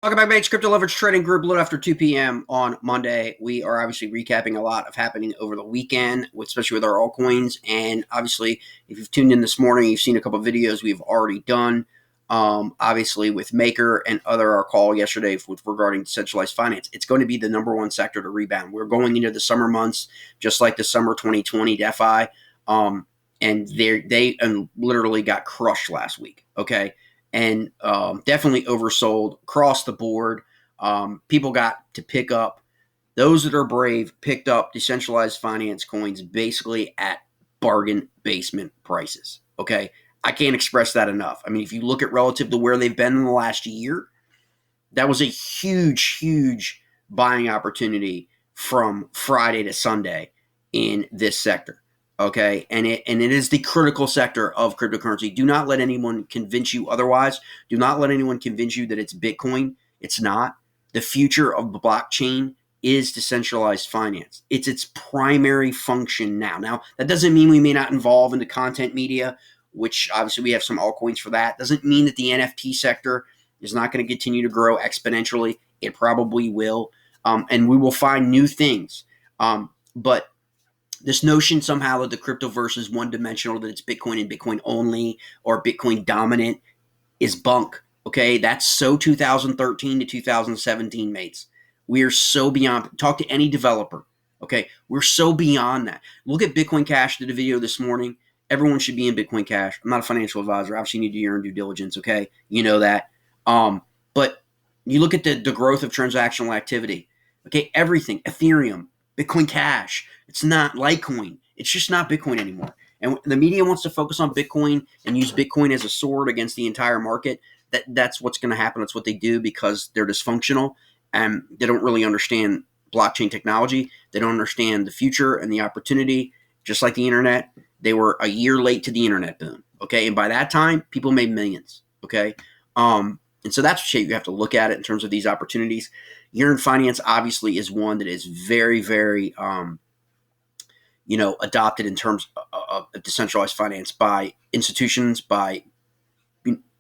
Welcome back, mates. Crypto Leverage Trading Group, a little after 2 p.m. on Monday. We are obviously recapping a lot of happening over the weekend, especially with our altcoins. And obviously, if you've tuned in this morning, you've seen a couple of videos we've already done. Obviously, with Maker and our call yesterday regarding decentralized finance. It's going to be the number one sector to rebound. We're going into the summer months, just like the summer 2020 DeFi. And they literally got crushed last week, okay? And definitely oversold across the board. People got to pick up, those that are brave picked up decentralized finance coins basically at bargain basement prices. Okay. I can't express that enough. I mean, if you look at relative to where they've been in the last year, that was a huge buying opportunity from Friday to Sunday in this sector. Okay, and it is the critical sector of cryptocurrency. Do not let anyone convince you otherwise. Do not let anyone convince you that it's Bitcoin. It's not. The future of the blockchain is decentralized finance. It's its primary function now. Now, that doesn't mean we may not involve into content media, which obviously we have some altcoins for that. Doesn't mean that the NFT sector is not going to continue to grow exponentially. It probably will, and we will find new things. But this notion somehow that the cryptoverse is one-dimensional, that it's Bitcoin and Bitcoin only or Bitcoin dominant is bunk, okay? That's so 2013 to 2017, mates. We are so beyond. Talk to any developer, okay? We're so beyond that. Look at Bitcoin Cash, did a video this morning. Everyone should be in Bitcoin Cash. I'm not a financial advisor. Obviously, you need to do your own due diligence, okay? You know that. But you look at the growth of transactional activity, okay? Everything, Ethereum, Bitcoin Cash. It's not Litecoin. It's just not Bitcoin anymore. And the media wants to focus on Bitcoin and use Bitcoin as a sword against the entire market. That's what's going to happen. That's what they do because they're dysfunctional and they don't really understand blockchain technology. They don't understand the future and the opportunity. Just like the internet, they were a year late to the internet boom. Okay, and by that time, people made millions. Okay, and so that's what you have to look at it in terms of these opportunities. Yearn Finance obviously is one that is very adopted in terms of decentralized finance by institutions, by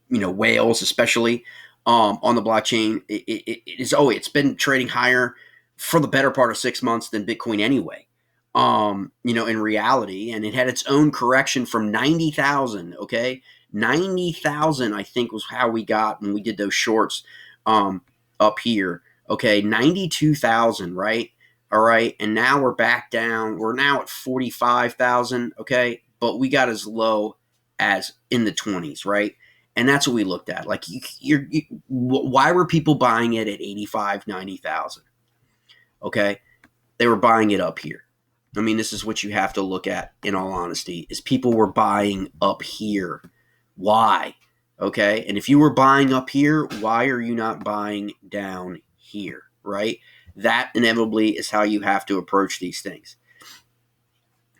whales, especially on the blockchain. It's been trading higher for the better part of 6 months than Bitcoin anyway. In reality, and it had its own correction from 90,000. Okay, 90,000, I think, was how we got when we did those shorts up here. Okay, 92,000, right? All right, and now we're back down. We're now at 45,000, okay? But we got as low as in the 20s, right? And that's what we looked at. Like, why were people buying it at 85, 90,000? Okay? They were buying it up here. I mean, this is what you have to look at, in all honesty, is people were buying up here. Why? Okay? And if you were buying up here, why are you not buying down here, right? That inevitably is how you have to approach these things.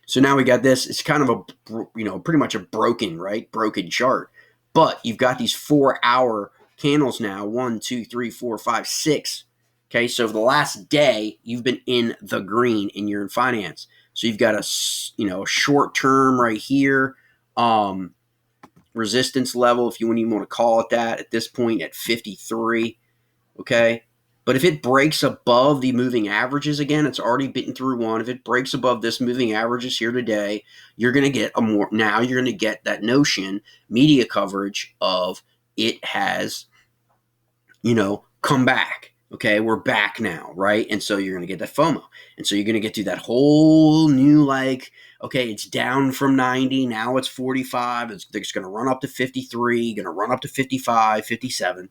So now we got this. It's kind of pretty much a broken chart. But you've got these 4-hour candles now. 1, 2, 3, 4, 5, 6. Okay, so for the last day, you've been in the green in Yearn Finance. So you've got a short term right here, resistance level, if you wouldn't even want to call it that, at this point at 53. Okay. But if it breaks above the moving averages again, it's already bitten through one. If it breaks above this moving averages here today, you're going to get you're going to get that notion, media coverage of it has, come back. Okay, we're back now, right? And so you're going to get that FOMO. And so you're going to get to that whole new, okay, it's down from 90, now it's 45. It's going to run up to 53, going to run up to 55, 57.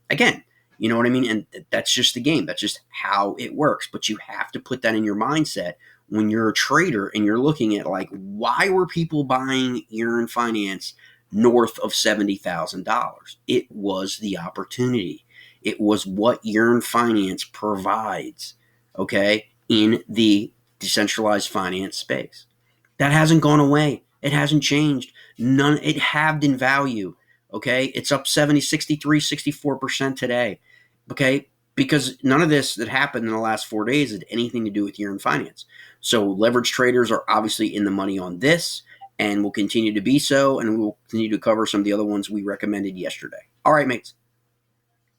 Again, you know what I mean? And that's just the game. That's just how it works. But you have to put that in your mindset when you're a trader and you're looking at, why were people buying Yearn Finance north of $70,000? It was the opportunity. It was what Yearn Finance provides, okay, in the decentralized finance space. That hasn't gone away. It hasn't changed. It halved in value. Okay, it's up 70, 63, 64% today. Okay, because none of this that happened in the last 4 days had anything to do with Yearn Finance. So leverage traders are obviously in the money on this and will continue to be so, and we will continue to cover some of the other ones we recommended yesterday. All right, mates.